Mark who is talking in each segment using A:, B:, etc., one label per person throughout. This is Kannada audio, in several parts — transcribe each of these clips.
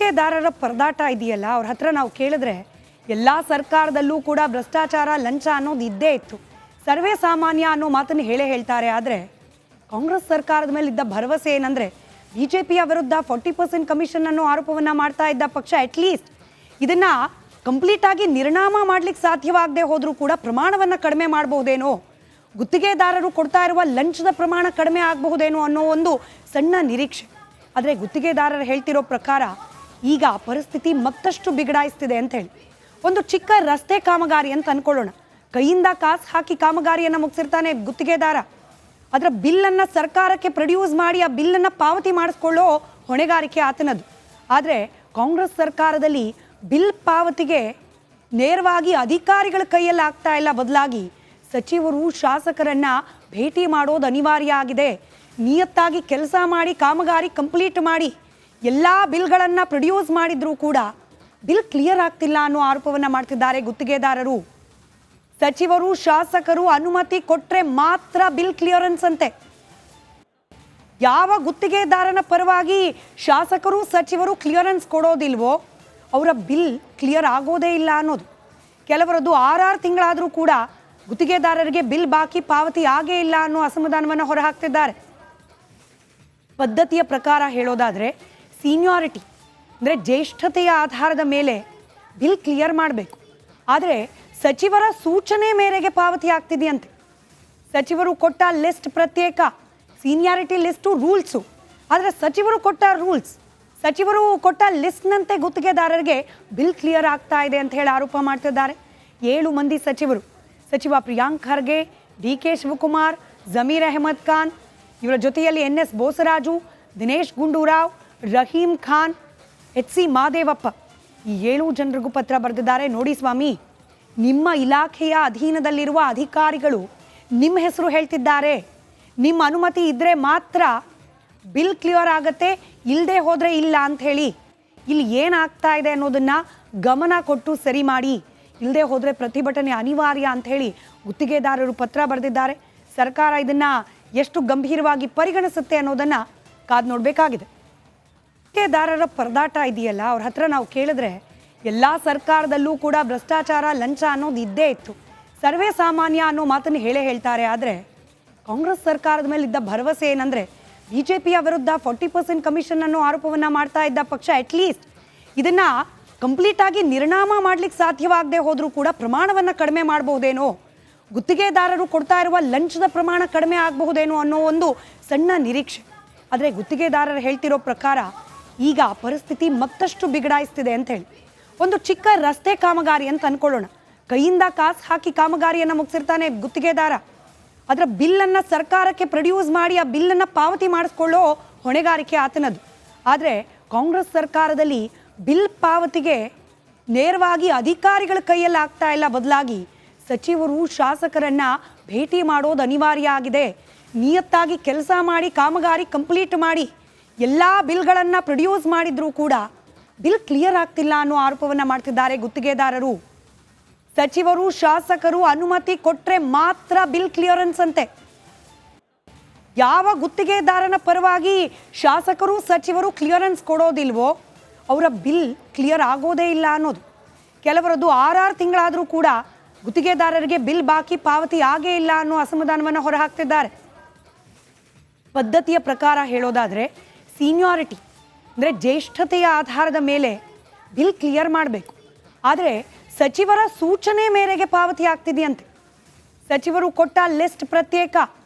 A: ಗುತ್ತಿಗೆದಾರರ ಪರದಾಟ ಇದೆಯಲ್ಲ, ಅವ್ರ ಹತ್ರ ನಾವು ಕೇಳಿದ್ರೆ ಎಲ್ಲ ಸರ್ಕಾರದಲ್ಲೂ ಕೂಡ ಭ್ರಷ್ಟಾಚಾರ ಲಂಚ ಅನ್ನೋದು ಇದ್ದೇ ಇತ್ತು, ಸರ್ವೇ ಸಾಮಾನ್ಯ ಅನ್ನೋ ಮಾತನ್ನು ಹೇಳ್ತಾರೆ. ಆದರೆ ಕಾಂಗ್ರೆಸ್ ಸರ್ಕಾರದ ಮೇಲೆ ಇದ್ದ ಭರವಸೆ ಏನಂದರೆ ಬಿಜೆಪಿಯ ವಿರುದ್ಧ 40% ಕಮಿಷನ್ ಅನ್ನೋ ಆರೋಪವನ್ನು ಮಾಡ್ತಾ ಇದ್ದ ಪಕ್ಷ ಅಟ್ಲೀಸ್ಟ್ ಇದನ್ನು ಕಂಪ್ಲೀಟಾಗಿ ನಿರ್ನಾಮ ಮಾಡಲಿಕ್ಕೆ ಸಾಧ್ಯವಾಗದೆ ಹೋದರೂ ಕೂಡ ಪ್ರಮಾಣವನ್ನು ಕಡಿಮೆ ಮಾಡಬಹುದೇನೋ, ಗುತ್ತಿಗೆದಾರರು ಕೊಡ್ತಾ ಇರುವ ಲಂಚದ ಪ್ರಮಾಣ ಕಡಿಮೆ ಆಗಬಹುದೇನೋ ಅನ್ನೋ ಒಂದು ಸಣ್ಣ ನಿರೀಕ್ಷೆ. ಆದರೆ ಗುತ್ತಿಗೆದಾರರು ಹೇಳ್ತಿರೋ ಪ್ರಕಾರ ಈಗ ಪರಿಸ್ಥಿತಿ ಮತ್ತಷ್ಟು ಬಿಗಡಾಯಿಸ್ತಿದೆ ಅಂತ ಹೇಳಿ. ಒಂದು ಚಿಕ್ಕ ರಸ್ತೆ ಕಾಮಗಾರಿ ಅಂತ ಅಂದ್ಕೊಳ್ಳೋಣ, ಕೈಯಿಂದ ಕಾಸು ಹಾಕಿ ಕಾಮಗಾರಿಯನ್ನು ಮುಗಿಸಿರ್ತಾನೆ ಗುತ್ತಿಗೆದಾರ. ಅದರ ಬಿಲ್ಲನ್ನು ಸರ್ಕಾರಕ್ಕೆ ಪ್ರೊಡ್ಯೂಸ್ ಮಾಡಿ ಆ ಬಿಲ್ಲನ್ನು ಪಾವತಿ ಮಾಡಿಸ್ಕೊಳ್ಳೋ ಹೊಣೆಗಾರಿಕೆ ಆತನದು. ಆದರೆ ಕಾಂಗ್ರೆಸ್ ಸರ್ಕಾರದಲ್ಲಿ ಬಿಲ್ ಪಾವತಿಗೆ ನೇರವಾಗಿ ಅಧಿಕಾರಿಗಳ ಕೈಯಲ್ಲಿ ಆಗ್ತಾ ಇಲ್ಲ, ಬದಲಾಗಿ ಸಚಿವರು ಶಾಸಕರನ್ನು ಭೇಟಿ ಮಾಡೋದು ಅನಿವಾರ್ಯ ಆಗಿದೆ. ನಿಯತ್ತಾಗಿ ಕೆಲಸ ಮಾಡಿ ಕಾಮಗಾರಿ ಕಂಪ್ಲೀಟ್ ಮಾಡಿ ಎಲ್ಲ ಬಿಲ್ಗಳನ್ನು ಪ್ರೊಡ್ಯೂಸ್ ಮಾಡಿದ್ರೂ ಕೂಡ ಬಿಲ್ ಕ್ಲಿಯರ್ ಆಗ್ತಿಲ್ಲ ಅನ್ನೋ ಆರೋಪವನ್ನು ಮಾಡ್ತಿದ್ದಾರೆ ಗುತ್ತಿಗೆದಾರರು. ಸಚಿವರು ಶಾಸಕರು ಅನುಮತಿ ಕೊಟ್ಟರೆ ಮಾತ್ರ ಬಿಲ್ ಕ್ಲಿಯರೆನ್ಸ್ ಅಂತೆ. ಯಾವ ಗುತ್ತಿಗೆದಾರನ ಪರವಾಗಿ ಶಾಸಕರು ಸಚಿವರು ಕ್ಲಿಯರೆನ್ಸ್ ಕೊಡೋದಿಲ್ವೋ ಅವರ ಬಿಲ್ ಕ್ಲಿಯರ್ ಆಗೋದೇ ಇಲ್ಲ ಅನ್ನೋದು. ಕೆಲವರದ್ದು 6 ತಿಂಗಳಾದರೂ ಕೂಡ ಗುತ್ತಿಗೆದಾರರಿಗೆ ಬಿಲ್ ಬಾಕಿ ಪಾವತಿ ಆಗೇ ಇಲ್ಲ ಅನ್ನೋ ಅಸಮಾಧಾನವನ್ನು ಹೊರಹಾಕ್ತಿದ್ದಾರೆ. ಪದ್ಧತಿಯ ಪ್ರಕಾರ ಹೇಳೋದಾದರೆ ಸೀನಿಯಾರಿಟಿ ಅಂದರೆ ಜ್ಯೇಷ್ಠತೆಯ ಆಧಾರದ ಮೇಲೆ ಬಿಲ್ ಕ್ಲಿಯರ್ ಮಾಡಬೇಕು. ಆದರೆ ಸಚಿವರ ಸೂಚನೆ ಮೇರೆಗೆ ಪಾವತಿ ಆಗ್ತಿದೆಯಂತೆ. ಸಚಿವರು ಕೊಟ್ಟ ಲಿಸ್ಟ್ ಪ್ರತ್ಯೇಕ, ಸೀನಿಯಾರಿಟಿ ಲಿಸ್ಟು ರೂಲ್ಸು. ಆದರೆ ಸಚಿವರು ಕೊಟ್ಟ ರೂಲ್ಸ್, ಸಚಿವರು ಕೊಟ್ಟ ಲಿಸ್ಟ್ನಂತೆ ಗುತ್ತಿಗೆದಾರರಿಗೆ ಬಿಲ್ ಕ್ಲಿಯರ್ ಆಗ್ತಾ ಇದೆ ಅಂತ ಹೇಳಿ ಆರೋಪ ಮಾಡ್ತಿದ್ದಾರೆ. 7 ಮಂದಿ ಸಚಿವರು, ಸಚಿವ ಪ್ರಿಯಾಂಕ್ ಖರ್ಗೆ, ಡಿ.ಕೆ. ಶಿವಕುಮಾರ್, ಜಮೀರ್ ಅಹಮದ್ ಖಾನ್, ಇವರ ಜೊತೆಯಲ್ಲಿ NS ಬೋಸರಾಜು, ದಿನೇಶ್ ಗುಂಡೂರಾವ್, ರಹೀಂ ಖಾನ್, H.C. ಮಾದೇವಪ್ಪ, ಈ 7 ಜನರಿಗೂ ಪತ್ರ ಬರೆದಿದ್ದಾರೆ. ನೋಡಿ ಸ್ವಾಮಿ, ನಿಮ್ಮ ಇಲಾಖೆಯ ಅಧೀನದಲ್ಲಿರುವ ಅಧಿಕಾರಿಗಳು ನಿಮ್ಮ ಹೆಸರು ಹೇಳ್ತಿದ್ದಾರೆ. ನಿಮ್ಮ ಅನುಮತಿ ಇದ್ದರೆ ಮಾತ್ರ ಬಿಲ್ ಕ್ಲಿಯರ್ ಆಗತ್ತೆ, ಇಲ್ಲದೆ ಹೋದರೆ ಇಲ್ಲ ಅಂತ ಹೇಳಿ. ಇಲ್ಲಿ ಏನಾಗ್ತಾ ಇದೆ ಅನ್ನೋದನ್ನು ಗಮನ ಕೊಟ್ಟು ಸರಿ ಮಾಡಿ, ಇಲ್ಲದೆ ಹೋದರೆ ಪ್ರತಿಭಟನೆ ಅನಿವಾರ್ಯ ಅಂತ ಹೇಳಿ ಗುತ್ತಿಗೆದಾರರು ಪತ್ರ ಬರೆದಿದ್ದಾರೆ. ಸರ್ಕಾರ ಇದನ್ನು ಎಷ್ಟು ಗಂಭೀರವಾಗಿ ಪರಿಗಣಿಸುತ್ತೆ ಅನ್ನೋದನ್ನು ಕಾದು ನೋಡಬೇಕಾಗಿದೆ. ಗುತ್ತಿಗೆದಾರರ ಪರದಾಟ ಇದೆಯಲ್ಲ, ಅವ್ರ ಹತ್ರ ನಾವು ಕೇಳಿದ್ರೆ ಎಲ್ಲ ಸರ್ಕಾರದಲ್ಲೂ ಕೂಡ ಭ್ರಷ್ಟಾಚಾರ ಲಂಚ ಅನ್ನೋದು ಇದ್ದೇ ಇತ್ತು, ಸರ್ವೇ ಸಾಮಾನ್ಯ ಅನ್ನೋ ಮಾತನ್ನು ಹೇಳ್ತಾರೆ. ಆದರೆ ಕಾಂಗ್ರೆಸ್ ಸರ್ಕಾರದ ಮೇಲೆ ಇದ್ದ ಭರವಸೆ ಏನಂದರೆ ಬಿಜೆಪಿಯ ವಿರುದ್ಧ 40% ಕಮಿಷನ್ ಅನ್ನೋ ಆರೋಪವನ್ನು ಮಾಡ್ತಾ ಇದ್ದ ಪಕ್ಷ ಅಟ್ಲೀಸ್ಟ್ ಇದನ್ನು ಕಂಪ್ಲೀಟಾಗಿ ನಿರ್ನಾಮ ಮಾಡಲಿಕ್ಕೆ ಸಾಧ್ಯವಾಗದೆ ಹೋದರೂ ಕೂಡ ಪ್ರಮಾಣವನ್ನು ಕಡಿಮೆ ಮಾಡಬಹುದೇನೋ, ಗುತ್ತಿಗೆದಾರರು ಕೊಡ್ತಾ ಇರುವ ಲಂಚದ ಪ್ರಮಾಣ ಕಡಿಮೆ ಆಗಬಹುದೇನೋ ಅನ್ನೋ ಒಂದು ಸಣ್ಣ ನಿರೀಕ್ಷೆ. ಆದರೆ ಗುತ್ತಿಗೆದಾರರು ಹೇಳ್ತಿರೋ ಪ್ರಕಾರ ಈಗ ಪರಿಸ್ಥಿತಿ ಮತ್ತಷ್ಟು ಬಿಗಡಾಯಿಸ್ತಿದೆ ಅಂತ ಹೇಳಿ. ಒಂದು ಚಿಕ್ಕ ರಸ್ತೆ ಕಾಮಗಾರಿ ಅಂತ ಅಂದ್ಕೊಳ್ಳೋಣ, ಕೈಯಿಂದ ಕಾಸು ಹಾಕಿ ಕಾಮಗಾರಿಯನ್ನು ಮುಗಿಸಿರ್ತಾನೆ ಗುತ್ತಿಗೆದಾರ. ಅದರ ಬಿಲ್ಲನ್ನು ಸರ್ಕಾರಕ್ಕೆ ಪ್ರೊಡ್ಯೂಸ್ ಮಾಡಿ ಆ ಬಿಲ್ಲನ್ನು ಪಾವತಿ ಮಾಡಿಸ್ಕೊಳ್ಳೋ ಹೊಣೆಗಾರಿಕೆ ಆತನದು. ಆದರೆ ಕಾಂಗ್ರೆಸ್ ಸರ್ಕಾರದಲ್ಲಿ ಬಿಲ್ ಪಾವತಿಗೆ ನೇರವಾಗಿ ಅಧಿಕಾರಿಗಳ ಕೈಯಲ್ಲಿ ಆಗ್ತಾ ಇಲ್ಲ, ಬದಲಾಗಿ ಸಚಿವರು ಶಾಸಕರನ್ನು ಭೇಟಿ ಮಾಡೋದು ಅನಿವಾರ್ಯ ಆಗಿದೆ. ನಿಯತ್ತಾಗಿ ಕೆಲಸ ಮಾಡಿ ಕಾಮಗಾರಿ ಕಂಪ್ಲೀಟ್ ಮಾಡಿ ಎಲ್ಲ ಬಿಲ್ಗಳನ್ನು ಪ್ರೊಡ್ಯೂಸ್ ಮಾಡಿದ್ರೂ ಕೂಡ ಬಿಲ್ ಕ್ಲಿಯರ್ ಆಗ್ತಿಲ್ಲ ಅನ್ನೋ ಆರೋಪವನ್ನು ಮಾಡ್ತಿದ್ದಾರೆ ಗುತ್ತಿಗೆದಾರರು. ಸಚಿವರು ಶಾಸಕರು ಅನುಮತಿ ಕೊಟ್ಟರೆ ಮಾತ್ರ ಬಿಲ್ ಕ್ಲಿಯರೆನ್ಸ್ ಅಂತೆ. ಯಾವ ಗುತ್ತಿಗೆದಾರನ ಪರವಾಗಿ ಶಾಸಕರು ಸಚಿವರು ಕ್ಲಿಯರೆನ್ಸ್ ಕೊಡೋದಿಲ್ವೋ ಅವರ ಬಿಲ್ ಕ್ಲಿಯರ್ ಆಗೋದೇ ಇಲ್ಲ ಅನ್ನೋದು. ಕೆಲವರದ್ದು 6 ತಿಂಗಳಾದರೂ ಕೂಡ ಗುತ್ತಿಗೆದಾರರಿಗೆ ಬಿಲ್ ಬಾಕಿ ಪಾವತಿ ಆಗೇ ಇಲ್ಲ ಅನ್ನೋ ಅಸಮಾಧಾನವನ್ನು ಹೊರಹಾಕ್ತಿದ್ದಾರೆ. ಪದ್ಧತಿಯ ಪ್ರಕಾರ ಹೇಳೋದಾದರೆ ಸೀನಿಯಾರಿಟಿ ಅಂದರೆ ಜ್ಯೇಷ್ಠತೆಯ ಆಧಾರದ ಮೇಲೆ ಬಿಲ್ ಕ್ಲಿಯರ್ ಮಾಡಬೇಕು. ಆದರೆ ಸಚಿವರ ಸೂಚನೆ ಮೇರೆಗೆ ಪಾವತಿ ಆಗ್ತಿದೆಯಂತೆ. ಸಚಿವರು ಕೊಟ್ಟ ಲಿಸ್ಟ್ ಪ್ರತ್ಯೇಕ,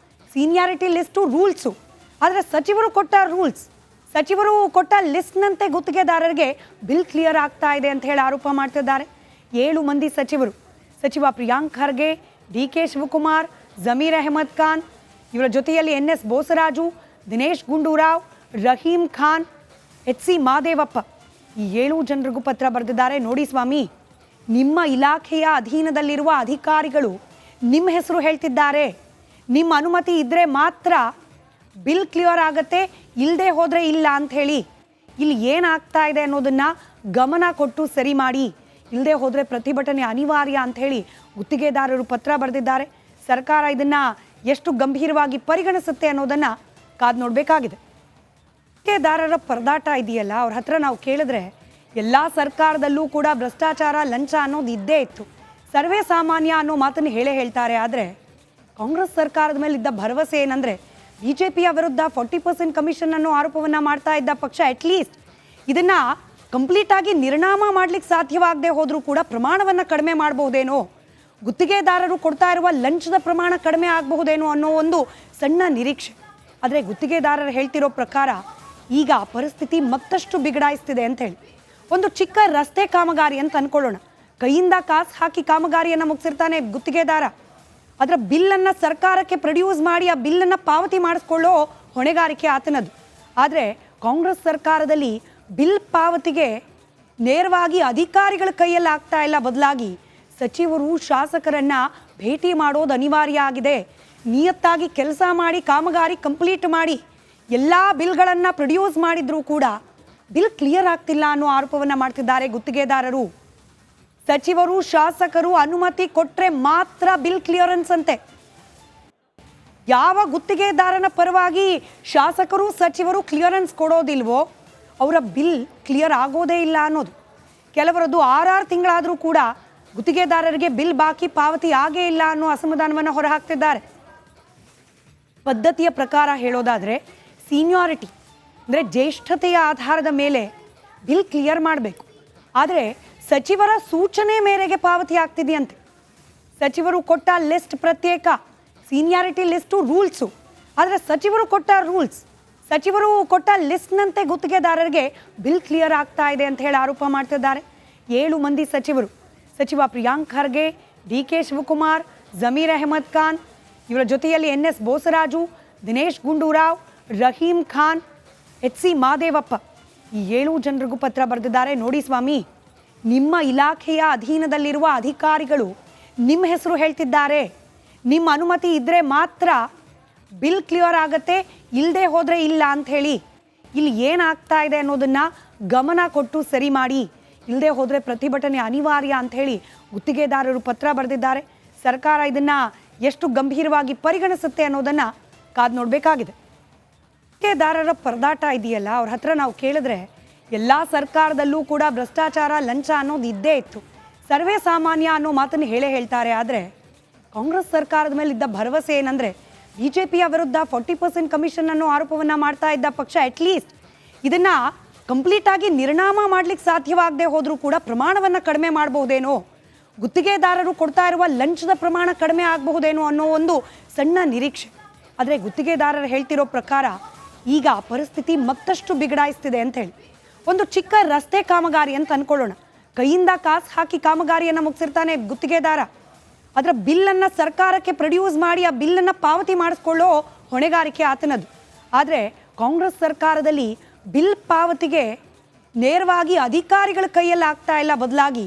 A: ಸೀನಿಯಾರಿಟಿ ಲಿಸ್ಟು ರೂಲ್ಸು. ಆದರೆ ಸಚಿವರು ಕೊಟ್ಟ ರೂಲ್ಸ್, ಸಚಿವರು ಕೊಟ್ಟ ಲಿಸ್ಟ್ನಂತೆ ಗುತ್ತಿಗೆದಾರರಿಗೆ ಬಿಲ್ ಕ್ಲಿಯರ್ ಆಗ್ತಾ ಇದೆ ಅಂತ ಹೇಳಿ ಆರೋಪ ಮಾಡ್ತಿದ್ದಾರೆ. 7 ಮಂದಿ ಸಚಿವರು, ಸಚಿವ ಪ್ರಿಯಾಂಕ್ ಖರ್ಗೆ, ಡಿ.ಕೆ. ಶಿವಕುಮಾರ್, ಜಮೀರ್ ಅಹಮದ್ ಖಾನ್, ಇವರ ಜೊತೆಯಲ್ಲಿ NS ಬೋಸರಾಜು, ದಿನೇಶ್ ಗುಂಡೂರಾವ್, ರಹೀಂ ಖಾನ್, H.C. ಮಾದೇವಪ್ಪ, ಈ 7 ಜನರಿಗೂ ಪತ್ರ ಬರೆದಿದ್ದಾರೆ. ನೋಡಿ ಸ್ವಾಮಿ, ನಿಮ್ಮ ಇಲಾಖೆಯ ಅಧೀನದಲ್ಲಿರುವ ಅಧಿಕಾರಿಗಳು ನಿಮ್ಮ ಹೆಸರು ಹೇಳ್ತಿದ್ದಾರೆ. ನಿಮ್ಮ ಅನುಮತಿ ಇದ್ದರೆ ಮಾತ್ರ ಬಿಲ್ ಕ್ಲಿಯರ್ ಆಗತ್ತೆ, ಇಲ್ಲದೆ ಹೋದರೆ ಇಲ್ಲ ಅಂತ ಹೇಳಿ. ಇಲ್ಲಿ ಏನಾಗ್ತಾ ಇದೆ ಅನ್ನೋದನ್ನು ಗಮನ ಕೊಟ್ಟು ಸರಿ ಮಾಡಿ, ಇಲ್ಲದೆ ಹೋದರೆ ಪ್ರತಿಭಟನೆ ಅನಿವಾರ್ಯ ಅಂತ ಹೇಳಿ ಗುತ್ತಿಗೆದಾರರು ಪತ್ರ ಬರೆದಿದ್ದಾರೆ. ಸರ್ಕಾರ ಇದನ್ನು ಎಷ್ಟು ಗಂಭೀರವಾಗಿ ಪರಿಗಣಿಸುತ್ತೆ ಅನ್ನೋದನ್ನು ಕಾದು ನೋಡಬೇಕಾಗಿದೆ. ಗುತ್ತಿಗೆದಾರರ ಪರದಾಟ ಇದೆಯಲ್ಲ, ಅವ್ರ ಹತ್ರ ನಾವು ಕೇಳಿದ್ರೆ ಎಲ್ಲ ಸರ್ಕಾರದಲ್ಲೂ ಕೂಡ ಭ್ರಷ್ಟಾಚಾರ ಲಂಚ ಅನ್ನೋದು ಇದ್ದೇ ಇತ್ತು, ಸರ್ವೇ ಸಾಮಾನ್ಯ ಅನ್ನೋ ಮಾತನ್ನು ಹೇಳ್ತಾರೆ. ಆದರೆ ಕಾಂಗ್ರೆಸ್ ಸರ್ಕಾರದ ಮೇಲೆ ಇದ್ದ ಭರವಸೆ ಏನಂದರೆ BJPಯ ವಿರುದ್ಧ 40% ಕಮಿಷನ್ ಅನ್ನೋ ಆರೋಪವನ್ನು ಮಾಡ್ತಾ ಇದ್ದ ಪಕ್ಷ ಅಟ್ಲೀಸ್ಟ್ ಇದನ್ನು ಕಂಪ್ಲೀಟಾಗಿ ನಿರ್ನಾಮ ಮಾಡಲಿಕ್ಕೆ ಸಾಧ್ಯವಾಗದೆ ಹೋದರೂ ಕೂಡ ಪ್ರಮಾಣವನ್ನು ಕಡಿಮೆ ಮಾಡಬಹುದೇನೋ, ಗುತ್ತಿಗೆದಾರರು ಕೊಡ್ತಾ ಇರುವ ಲಂಚದ ಪ್ರಮಾಣ ಕಡಿಮೆ ಆಗಬಹುದೇನೋ ಅನ್ನೋ ಒಂದು ಸಣ್ಣ ನಿರೀಕ್ಷೆ. ಆದರೆ ಗುತ್ತಿಗೆದಾರರು ಹೇಳ್ತಿರೋ ಪ್ರಕಾರ ಈಗ ಪರಿಸ್ಥಿತಿ ಮತ್ತಷ್ಟು ಬಿಗಡಾಯಿಸ್ತಿದೆ ಅಂತ ಹೇಳಿ. ಒಂದು ಚಿಕ್ಕ ರಸ್ತೆ ಕಾಮಗಾರಿ ಅಂತ ಅಂದ್ಕೊಳ್ಳೋಣ, ಕೈಯಿಂದ ಕಾಸು ಹಾಕಿ ಕಾಮಗಾರಿಯನ್ನು ಮುಗಿಸಿರ್ತಾನೆ ಗುತ್ತಿಗೆದಾರ. ಅದರ ಬಿಲ್ಲನ್ನು ಸರ್ಕಾರಕ್ಕೆ ಪ್ರೊಡ್ಯೂಸ್ ಮಾಡಿ ಆ ಬಿಲ್ಲನ್ನು ಪಾವತಿ ಮಾಡಿಸ್ಕೊಳ್ಳೋ ಹೊಣೆಗಾರಿಕೆ ಆತನದು. ಆದರೆ ಕಾಂಗ್ರೆಸ್ ಸರ್ಕಾರದಲ್ಲಿ ಬಿಲ್ ಪಾವತಿಗೆ ನೇರವಾಗಿ ಅಧಿಕಾರಿಗಳ ಕೈಯಲ್ಲಿ ಆಗ್ತಾ ಇಲ್ಲ, ಬದಲಾಗಿ ಸಚಿವರು ಶಾಸಕರನ್ನ ಭೇಟಿ ಮಾಡೋದು ಅನಿವಾರ್ಯ ಆಗಿದೆ. ನಿಯತ್ತಾಗಿ ಕೆಲಸ ಮಾಡಿ ಕಾಮಗಾರಿ ಕಂಪ್ಲೀಟ್ ಮಾಡಿ ಎಲ್ಲ ಬಿಲ್ಗಳನ್ನು ಪ್ರೊಡ್ಯೂಸ್ ಮಾಡಿದ್ರೂ ಕೂಡ ಬಿಲ್ ಕ್ಲಿಯರ್ ಆಗ್ತಿಲ್ಲ ಅನ್ನೋ ಆರೋಪವನ್ನು ಮಾಡ್ತಿದ್ದಾರೆ ಗುತ್ತಿಗೆದಾರರು. ಸಚಿವರು ಶಾಸಕರು ಅನುಮತಿ ಕೊಟ್ಟರೆ ಮಾತ್ರ ಬಿಲ್ ಕ್ಲಿಯರೆನ್ಸ್ ಅಂತೆ. ಯಾವ ಗುತ್ತಿಗೆದಾರನ ಪರವಾಗಿ ಶಾಸಕರು ಸಚಿವರು ಕ್ಲಿಯರೆನ್ಸ್ ಕೊಡೋದಿಲ್ವೋ ಅವರ ಬಿಲ್ ಕ್ಲಿಯರ್ ಆಗೋದೇ ಇಲ್ಲ ಅನ್ನೋದು. ಕೆಲವರದ್ದು 6 ತಿಂಗಳಾದರೂ ಕೂಡ ಗುತ್ತಿಗೆದಾರರಿಗೆ ಬಿಲ್ ಬಾಕಿ ಪಾವತಿ ಆಗೇ ಇಲ್ಲ ಅನ್ನೋ ಅಸಮಾಧಾನವನ್ನು ಹೊರಹಾಕ್ತಿದ್ದಾರೆ. ಪದ್ಧತಿಯ ಪ್ರಕಾರ ಹೇಳೋದಾದರೆ ಸೀನಿಯಾರಿಟಿ ಅಂದರೆ ಜ್ಯೇಷ್ಠತೆಯ ಆಧಾರದ ಮೇಲೆ ಬಿಲ್ ಕ್ಲಿಯರ್ ಮಾಡಬೇಕು. ಆದರೆ ಸಚಿವರ ಸೂಚನೆ ಮೇರೆಗೆ ಪಾವತಿ ಆಗ್ತಿದೆಯಂತೆ. ಸಚಿವರು ಕೊಟ್ಟ ಲಿಸ್ಟ್ ಪ್ರತ್ಯೇಕ, ಸೀನಿಯಾರಿಟಿ ಲಿಸ್ಟು ರೂಲ್ಸು. ಆದರೆ ಸಚಿವರು ಕೊಟ್ಟ ರೂಲ್ಸ್, ಸಚಿವರು ಕೊಟ್ಟ ಲಿಸ್ಟ್ನಂತೆ ಗುತ್ತಿಗೆದಾರರಿಗೆ ಬಿಲ್ ಕ್ಲಿಯರ್ ಆಗ್ತಾ ಇದೆ ಅಂತ ಹೇಳಿ ಆರೋಪ ಮಾಡ್ತಿದ್ದಾರೆ. 7 ಮಂದಿ ಸಚಿವರು, ಸಚಿವ ಪ್ರಿಯಾಂಕ್ ಖರ್ಗೆ, DK ಶಿವಕುಮಾರ್, ಜಮೀರ್ ಅಹಮದ್ ಖಾನ್, ಇವರ ಜೊತೆಯಲ್ಲಿ NS ಬೋಸರಾಜು, ದಿನೇಶ್ ಗುಂಡೂರಾವ್, ರಹೀಂ ಖಾನ್, HC ಮಾದೇವಪ್ಪ, ಈ 7 ಜನರಿಗೂ ಪತ್ರ ಬರೆದಿದ್ದಾರೆ. ನೋಡಿ ಸ್ವಾಮಿ, ನಿಮ್ಮ ಇಲಾಖೆಯ ಅಧೀನದಲ್ಲಿರುವ ಅಧಿಕಾರಿಗಳು ನಿಮ್ಮ ಹೆಸರು ಹೇಳ್ತಿದ್ದಾರೆ, ನಿಮ್ಮ ಅನುಮತಿ ಇದ್ದರೆ ಮಾತ್ರ ಬಿಲ್ ಕ್ಲಿಯರ್ ಆಗತ್ತೆ, ಇಲ್ಲದೆ ಹೋದರೆ ಇಲ್ಲ ಅಂತ ಹೇಳಿ. ಇಲ್ಲಿ ಏನಾಗ್ತಾ ಇದೆ ಅನ್ನೋದನ್ನು ಗಮನ ಕೊಟ್ಟು ಸರಿ ಮಾಡಿ, ಇಲ್ಲದೆ ಹೋದರೆ ಪ್ರತಿಭಟನೆ ಅನಿವಾರ್ಯ ಅಂತ ಹೇಳಿ ಗುತ್ತಿಗೆದಾರರು ಪತ್ರ ಬರೆದಿದ್ದಾರೆ. ಸರ್ಕಾರ ಇದನ್ನು ಎಷ್ಟು ಗಂಭೀರವಾಗಿ ಪರಿಗಣಿಸುತ್ತೆ ಅನ್ನೋದನ್ನು ಕಾದು ನೋಡಬೇಕಾಗಿದೆ. ಗುತ್ತಿಗೆದಾರರ ಪರದಾಟ ಇದೆಯಲ್ಲ, ಅವ್ರ ಹತ್ರ ನಾವು ಕೇಳಿದ್ರೆ ಎಲ್ಲ ಸರ್ಕಾರದಲ್ಲೂ ಕೂಡ ಭ್ರಷ್ಟಾಚಾರ ಲಂಚ ಅನ್ನೋದು ಇದ್ದೇ ಇತ್ತು, ಸರ್ವೇ ಸಾಮಾನ್ಯ ಅನ್ನೋ ಮಾತನ್ನು ಹೇಳ್ತಾರೆ. ಆದರೆ ಕಾಂಗ್ರೆಸ್ ಸರ್ಕಾರದ ಮೇಲೆ ಇದ್ದ ಭರವಸೆ ಏನಂದರೆ BJPಯ ವಿರುದ್ಧ 40% ಕಮಿಷನ್ ಅನ್ನೋ ಆರೋಪವನ್ನು ಮಾಡ್ತಾ ಇದ್ದ ಪಕ್ಷ ಅಟ್ಲೀಸ್ಟ್ ಇದನ್ನು ಕಂಪ್ಲೀಟಾಗಿ ನಿರ್ನಾಮ ಮಾಡಲಿಕ್ಕೆ ಸಾಧ್ಯವಾಗದೆ ಹೋದರೂ ಕೂಡ ಪ್ರಮಾಣವನ್ನು ಕಡಿಮೆ ಮಾಡಬಹುದೇನೋ, ಗುತ್ತಿಗೆದಾರರು ಕೊಡ್ತಾ ಇರುವ ಲಂಚದ ಪ್ರಮಾಣ ಕಡಿಮೆ ಆಗಬಹುದೇನೋ ಅನ್ನೋ ಒಂದು ಸಣ್ಣ ನಿರೀಕ್ಷೆ. ಆದರೆ ಗುತ್ತಿಗೆದಾರರು ಹೇಳ್ತಿರೋ ಪ್ರಕಾರ ಈಗ ಪರಿಸ್ಥಿತಿ ಮತ್ತಷ್ಟು ಬಿಗಡಾಯಿಸ್ತಿದೆ ಅಂತ ಹೇಳಿ. ಒಂದು ಚಿಕ್ಕ ರಸ್ತೆ ಕಾಮಗಾರಿ ಅಂತ ಅಂದ್ಕೊಳ್ಳೋಣ, ಕೈಯಿಂದ ಕಾಸು ಹಾಕಿ ಕಾಮಗಾರಿಯನ್ನು ಮುಗಿಸಿರ್ತಾನೆ ಗುತ್ತಿಗೆದಾರ. ಅದರ ಬಿಲ್ಲನ್ನು ಸರ್ಕಾರಕ್ಕೆ ಪ್ರೊಡ್ಯೂಸ್ ಮಾಡಿ ಆ ಬಿಲ್ಲನ್ನು ಪಾವತಿ ಮಾಡಿಸ್ಕೊಳ್ಳೋ ಹೊಣೆಗಾರಿಕೆ ಆತನದು. ಆದರೆ ಕಾಂಗ್ರೆಸ್ ಸರ್ಕಾರದಲ್ಲಿ ಬಿಲ್ ಪಾವತಿಗೆ ನೇರವಾಗಿ ಅಧಿಕಾರಿಗಳ ಕೈಯಲ್ಲಿ ಆಗ್ತಾ ಇಲ್ಲ, ಬದಲಾಗಿ